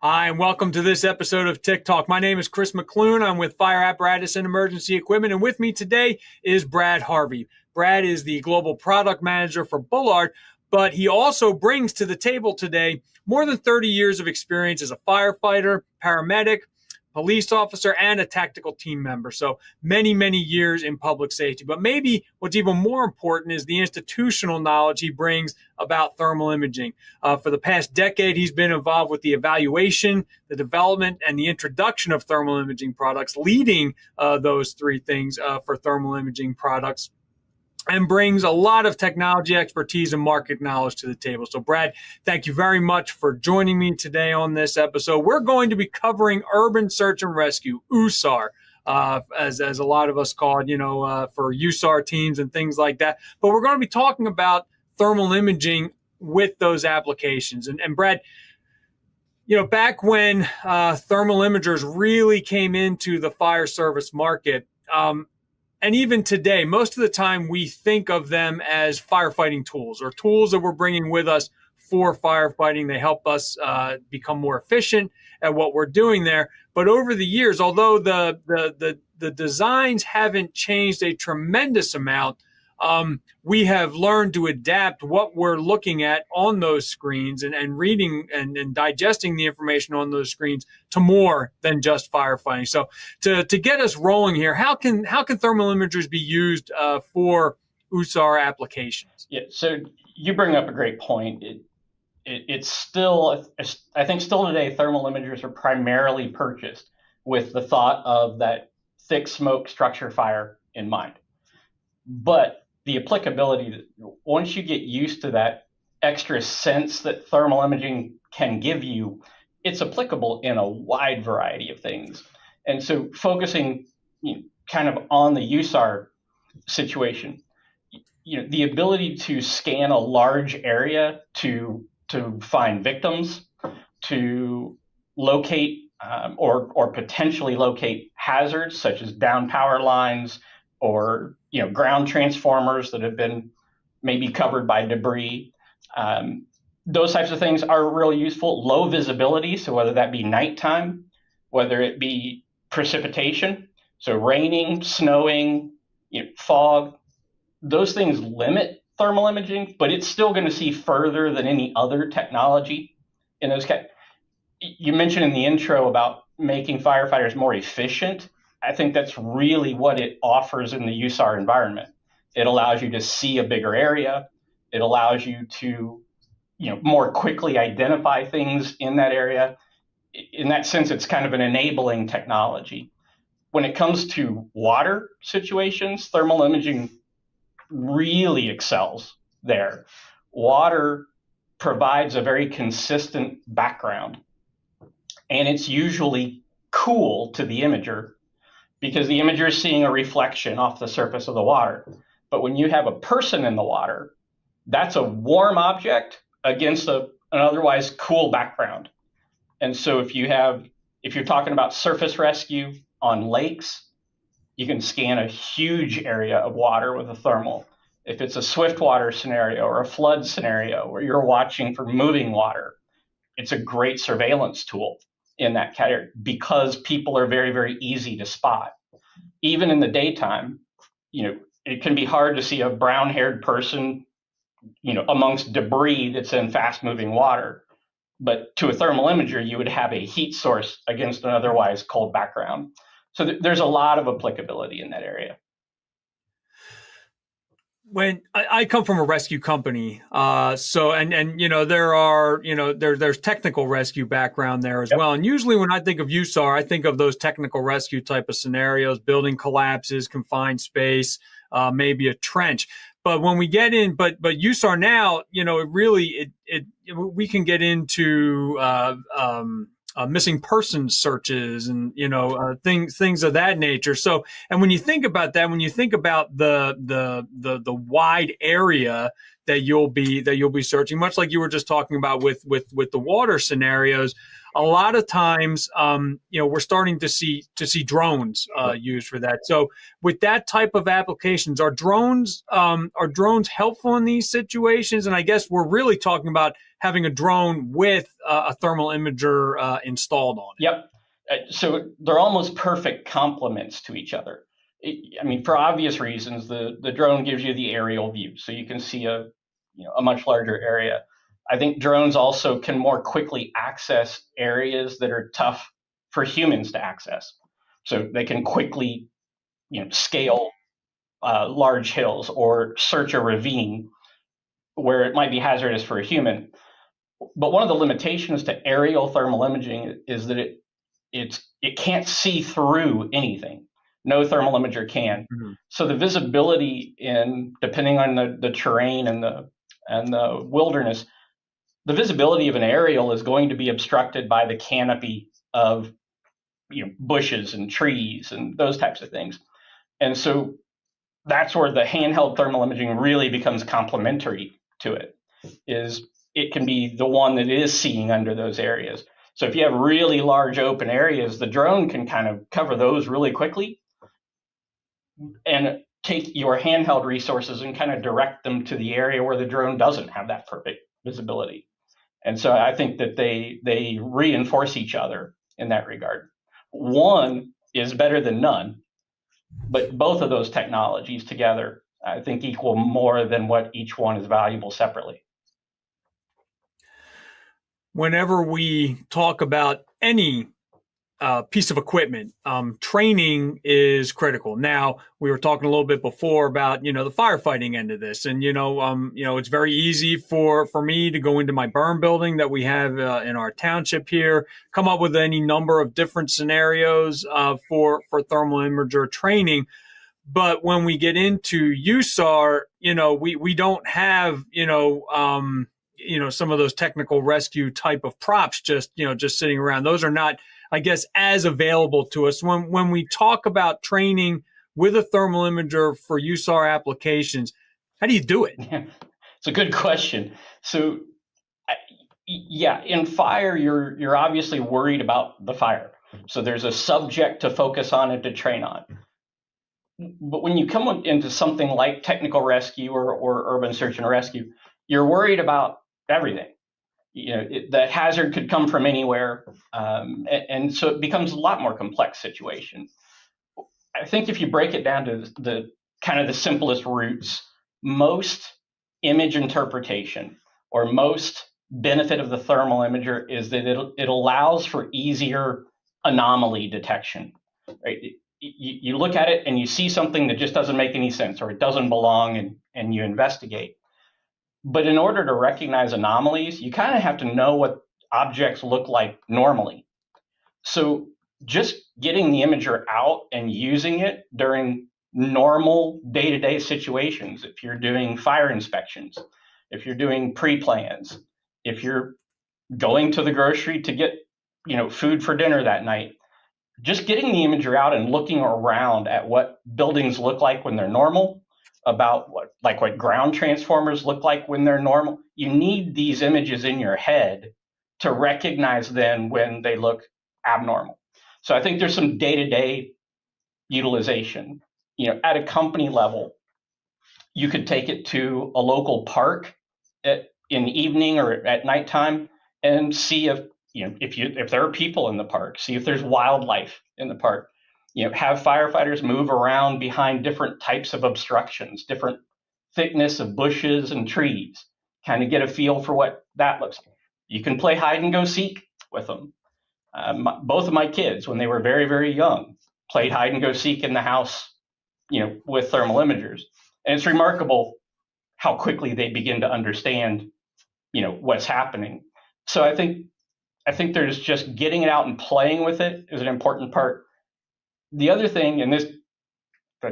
Hi, and welcome to this episode of TIC Talk. My name is Chris McLoone. I'm with Fire Apparatus and Emergency Equipment, and with me today is Brad Harvey. Brad is the Global Product Manager for Bullard, but he also brings to the table today more than 30 years of experience as a firefighter, paramedic, police officer, and a tactical team member. So many, many years in public safety. But maybe what's even more important is the institutional knowledge he brings about thermal imaging. For the past decade, he's been involved with the evaluation, the development, and the introduction of thermal imaging products, leading those three things for thermal imaging products, and brings a lot of technology expertise and market knowledge to the table. So, Brad, thank you very much for joining me today on this episode. We're going to be covering urban search and rescue, USAR, as a lot of us call it, for USAR teams and things like that. But we're going to be talking about thermal imaging with those applications. And Brad, back when thermal imagers really came into the fire service market, and even today, most of the time we think of them as firefighting tools or tools that we're bringing with us for firefighting. They help us become more efficient at what we're doing there. But over the years, although the designs haven't changed a tremendous amount, we have learned to adapt what we're looking at on those screens and reading and digesting the information on those screens to more than just firefighting. So to get us rolling here, how can thermal imagers be used for USAR applications? Yeah, so you bring up a great point. It's still, I think still today, thermal imagers are primarily purchased with the thought of that thick smoke structure fire in mind. But the applicability, once you get used to that extra sense that thermal imaging can give you, it's applicable in a wide variety of things. And so focusing kind of on the USAR situation, the ability to scan a large area to find victims, to locate or potentially locate hazards such as down power lines or ground transformers that have been maybe covered by debris. Those types of things are really useful. Low visibility, so whether that be nighttime, whether it be precipitation, so raining, snowing, fog, those things limit thermal imaging, but it's still going to see further than any other technology in those cases. You mentioned in the intro about making firefighters more efficient. I think that's really what it offers in the USAR environment. It allows you to see a bigger area. It allows you to, more quickly identify things in that area. In that sense, it's kind of an enabling technology. When it comes to water situations, thermal imaging really excels there. Water provides a very consistent background, and it's usually cool to the imager, because the imager is seeing a reflection off the surface of the water. But when you have a person in the water, that's a warm object against an otherwise cool background. And so if you're talking about surface rescue on lakes, you can scan a huge area of water with a thermal. If it's a swift water scenario or a flood scenario where you're watching for moving water, it's a great surveillance tool in that category because people are very, very easy to spot. Even in the daytime, it can be hard to see a brown-haired person, amongst debris that's in fast-moving water. But to a thermal imager, you would have a heat source against an otherwise cold background. So there's a lot of applicability in that area. When I come from a rescue company, there's technical rescue background there as well. And usually when I think of USAR, I think of those technical rescue type of scenarios, building collapses, confined space, maybe a trench. But when we get in, but USAR now, we can get into missing persons searches and things of that nature. So, and when you think about that, when you think about the wide area that you'll be searching, much like you were just talking about with the water scenarios. A lot of times, we're starting to see drones used for that. So with that type of applications, are drones helpful in these situations? And I guess we're really talking about having a drone with a thermal imager installed on it. Yep. So they're almost perfect complements to each other. I mean, for obvious reasons, the drone gives you the aerial view, so you can see a much larger area. I think drones also can more quickly access areas that are tough for humans to access. So they can quickly, scale large hills or search a ravine where it might be hazardous for a human. But one of the limitations to aerial thermal imaging is that it can't see through anything. No thermal imager can. Mm-hmm. So the visibility depending on the terrain and the wilderness, the visibility of an aerial is going to be obstructed by the canopy of bushes and trees and those types of things. And so that's where the handheld thermal imaging really becomes complementary to it. Is it can be the one that is seeing under those areas. So if you have really large open areas, the drone can kind of cover those really quickly and take your handheld resources and kind of direct them to the area where the drone doesn't have that perfect visibility. And so I think that they reinforce each other in that regard. One is better than none, but both of those technologies together, I think, equal more than what each one is valuable separately. Whenever we talk about any piece of equipment, training is critical. Now, we were talking a little bit before about, the firefighting end of this. And, it's very easy for me to go into my burn building that we have in our township here, come up with any number of different scenarios for thermal imager training. But when we get into USAR, we don't have, some of those technical rescue type of props just sitting around. Those are not, I guess, as available to us. When we talk about training with a thermal imager for USAR applications, how do you do it? It's a good question. So, in fire, you're obviously worried about the fire. So there's a subject to focus on and to train on. But when you come into something like technical rescue or urban search and rescue, you're worried about everything. That hazard could come from anywhere. And so it becomes a lot more complex situation. I think if you break it down to the kind of the simplest roots, most image interpretation or most benefit of the thermal imager is that it allows for easier anomaly detection. Right? You look at it and you see something that just doesn't make any sense or it doesn't belong, and you investigate. But in order to recognize anomalies, you kind of have to know what objects look like normally. So just getting the imager out and using it during normal day-to-day situations, if you're doing fire inspections, if you're doing pre-plans, if you're going to the grocery to get food for dinner that night, just getting the imager out and looking around at what buildings look like when they're normal, about what ground transformers look like when they're normal. You need these images in your head to recognize them when they look abnormal. So I think there's some day-to-day utilization. At a company level, you could take it to a local park in the evening or at nighttime and see if there are people in the park, see if there's wildlife in the park. Have firefighters move around behind different types of obstructions, different thickness of bushes and trees, kind of get a feel for what that looks like. You can play hide and go seek with them. Both of my kids, when they were very, very young, played hide and go seek in the house, with thermal imagers. And it's remarkable how quickly they begin to understand, what's happening. So I think there's just getting it out and playing with it is an important part. The other thing, and this is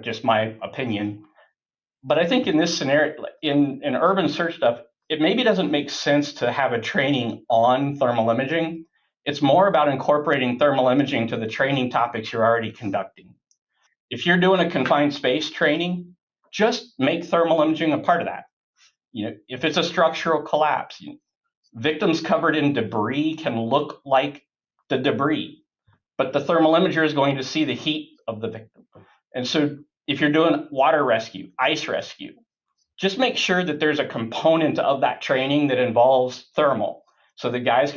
just my opinion, but I think in this scenario, in urban search stuff, it maybe doesn't make sense to have a training on thermal imaging. It's more about incorporating thermal imaging to the training topics you're already conducting. If you're doing a confined space training, just make thermal imaging a part of that. If it's a structural collapse, victims covered in debris can look like the debris, but the thermal imager is going to see the heat of the victim. And so if you're doing water rescue, ice rescue, just make sure that there's a component of that training that involves thermal, so the guys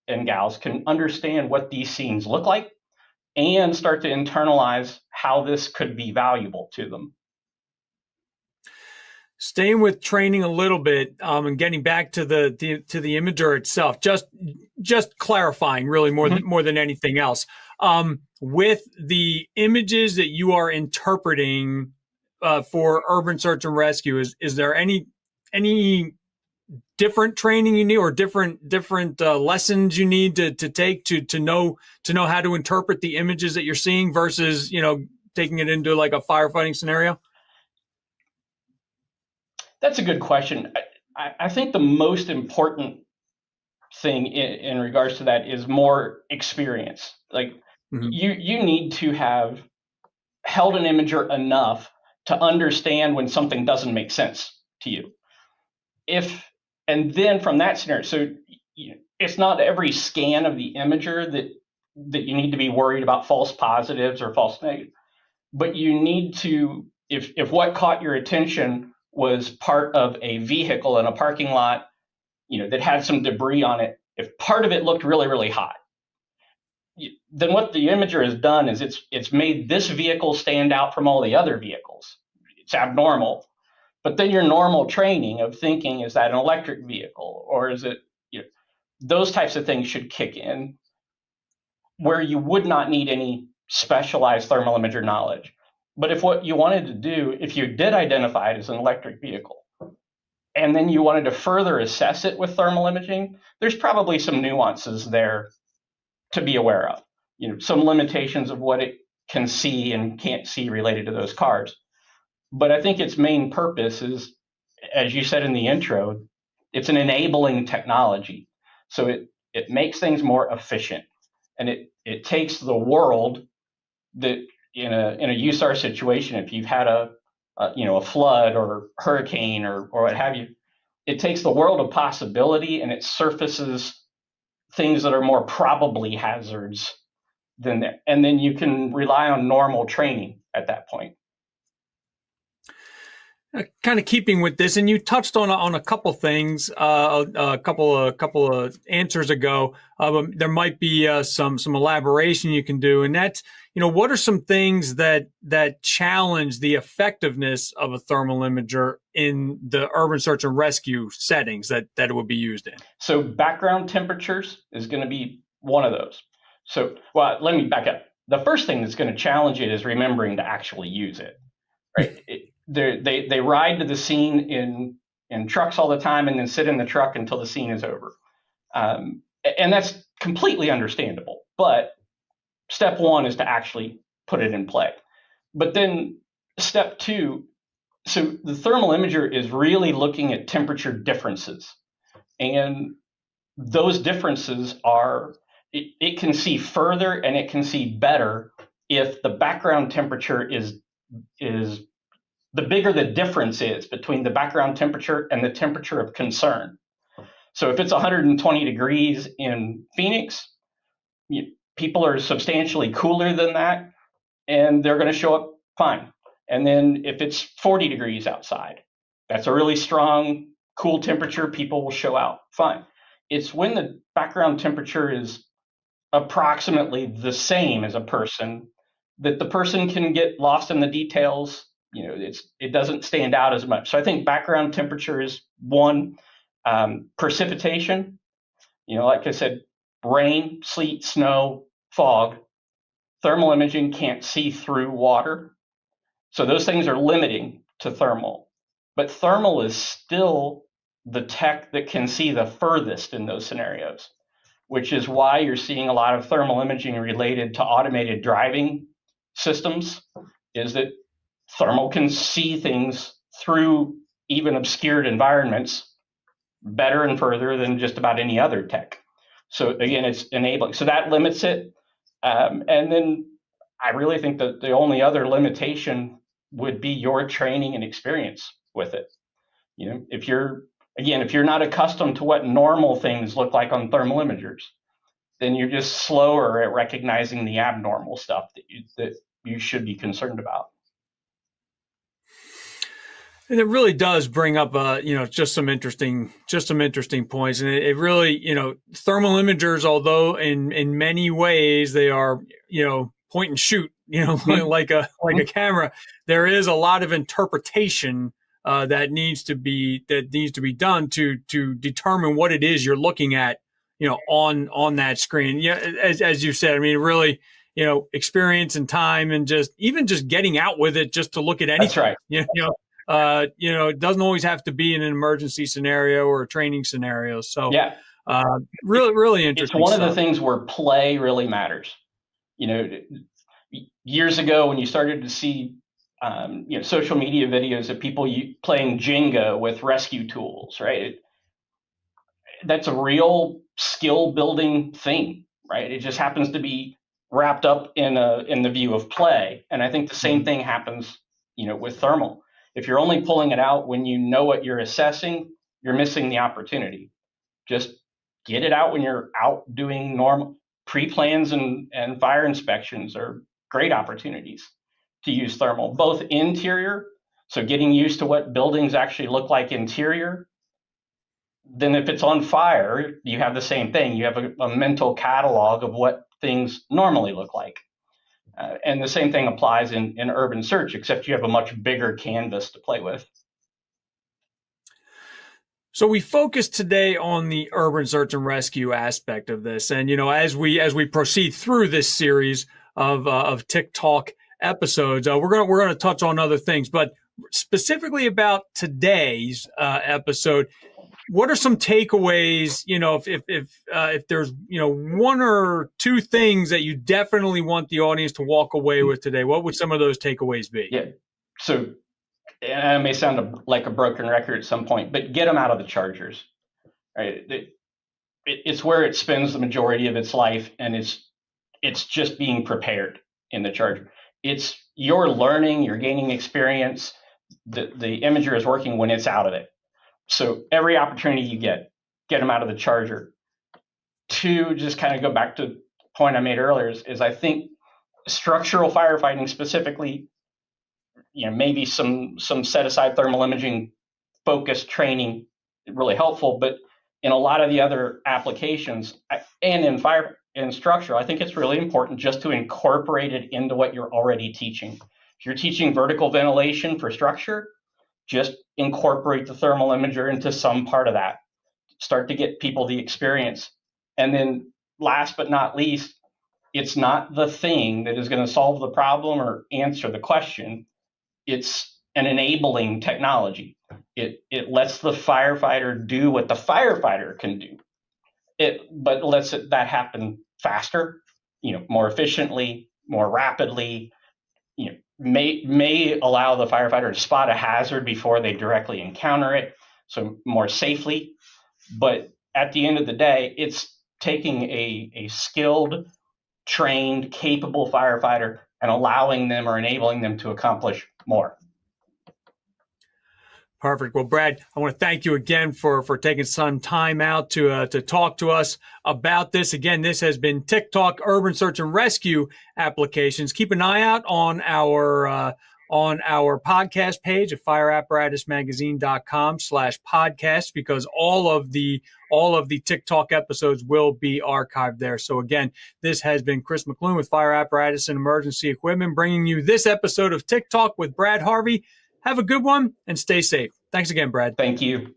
and gals can understand what these scenes look like and start to internalize how this could be valuable to them. Staying with training a little bit, and getting back to the imager itself, just clarifying really more than anything else. With the images that you are interpreting for urban search and rescue, is there any different training you need, or different lessons you need to take to know how to interpret the images that you're seeing versus taking it into like a firefighting scenario? That's a good question. I think the most important thing in regards to that is more experience. Like you need to have held an imager enough to understand when something doesn't make sense to you. And then from that scenario, so it's not every scan of the imager that you need to be worried about false positives or false negatives, but you need to, if what caught your attention was part of a vehicle in a parking lot, that had some debris on it, if part of it looked really, really hot, then what the imager has done is it's made this vehicle stand out from all the other vehicles. It's abnormal. But then your normal training of thinking, is that an electric vehicle, or is it, those types of things should kick in, where you would not need any specialized thermal imager knowledge. But if what you wanted to do, if you did identify it as an electric vehicle, and then you wanted to further assess it with thermal imaging, there's probably some nuances there to be aware of. Some limitations of what it can see and can't see related to those cars. But I think its main purpose is, as you said in the intro, it's an enabling technology. So it makes things more efficient, and it takes the world that in a USAR situation, if you've had a flood or hurricane or what have you, it takes the world of possibility and it surfaces things that are more probably hazards than that. And then you can rely on normal training at that point. Kind of keeping with this, and you touched on a couple things a couple of answers ago. There might be some elaboration you can do, and that's what are some things that challenge the effectiveness of a thermal imager in the urban search and rescue settings that it would be used in? So background temperatures is going to be one of those. So, well, let me back up. The first thing that's going to challenge it is remembering to actually use it, right? They ride to the scene in trucks all the time and then sit in the truck until the scene is over. And that's completely understandable. But step one is to actually put it in play. But then step two, so the thermal imager is really looking at temperature differences. And those differences are, it can see further and it can see better if the background temperature is the bigger the difference is between the background temperature and the temperature of concern. So if it's 120 degrees in Phoenix, people are substantially cooler than that, and they're going to show up fine. And then if it's 40 degrees outside, that's a really strong, cool temperature, people will show out fine. It's when the background temperature is approximately the same as a person that the person can get lost in the details. It doesn't stand out as much. So I think background temperature is one. Precipitation, like I said, rain, sleet, snow, fog. Thermal imaging can't see through water. So those things are limiting to thermal. But thermal is still the tech that can see the furthest in those scenarios, which is why you're seeing a lot of thermal imaging related to automated driving systems, is that thermal can see things through even obscured environments better and further than just about any other tech. So again, it's enabling. So that limits it. And then I really think that the only other limitation would be your training and experience with it. If you're not accustomed to what normal things look like on thermal imagers, then you're just slower at recognizing the abnormal stuff that you should be concerned about. And it really does bring up, just some interesting points. And it really, thermal imagers, although in many ways they are, point and shoot, like a camera, there is a lot of interpretation that needs to be done to determine what it is you're looking at, on that screen. Yeah, as you said, I mean, really, experience and time and just getting out with it just to look at anything. That's right. It doesn't always have to be in an emergency scenario or a training scenario. So yeah, really interesting. It's one of the things where play really matters. Years ago when you started to see, social media videos of people playing Jenga with rescue tools, right? That's a real skill building thing, right? It just happens to be wrapped up in the view of play. And I think the same thing happens, with thermal. If you're only pulling it out when you know what you're assessing, you're missing the opportunity. Just get it out when you're out doing normal pre-plans and fire inspections are great opportunities to use thermal, both interior, so getting used to what buildings actually look like interior. Then if it's on fire, you have the same thing. You have a mental catalog of what things normally look like. And the same thing applies in urban search, except you have a much bigger canvas to play with. So we focus today on the urban search and rescue aspect of this. And, as we proceed through this series of TIC Talk episodes, we're going to touch on other things, but specifically about today's episode, what are some takeaways, if there's, one or two things that you definitely want the audience to walk away with today, what would some of those takeaways be? Yeah. So, and it may sound like a broken record at some point, but get them out of the chargers, right? It's where it spends the majority of its life, and it's just being prepared in the charger. You're learning, you're gaining experience. The imager is working when it's out of it. So every opportunity you get them out of the charger. Two, just kind of go back to the point I made earlier is I think structural firefighting specifically, maybe some set aside thermal imaging focused training really helpful, but in a lot of the other applications and in fire and structural, I think it's really important just to incorporate it into what you're already teaching. If you're teaching vertical ventilation for structure, just incorporate the thermal imager into some part of that. Start to get people the experience. And then last but not least, it's not the thing that is going to solve the problem or answer the question. It's an enabling technology. It lets the firefighter do what the firefighter can do. But lets that happen faster, more efficiently, more rapidly, may allow the firefighter to spot a hazard before they directly encounter it, so more safely. But at the end of the day, it's taking a skilled, trained, capable firefighter and allowing them or enabling them to accomplish more. Perfect. Well, Brad, I want to thank you again for taking some time out to talk to us about this. Again, this has been TIC Talk Urban Search and Rescue Applications. Keep an eye out on our podcast page at fireapparatusmagazine.com/podcast, because all of the TIC Talk episodes will be archived there. So again, this has been Chris McLoone with Fire Apparatus and Emergency Equipment, bringing you this episode of TIC Talk with Brad Harvey. Have a good one and stay safe. Thanks again, Brad. Thank you.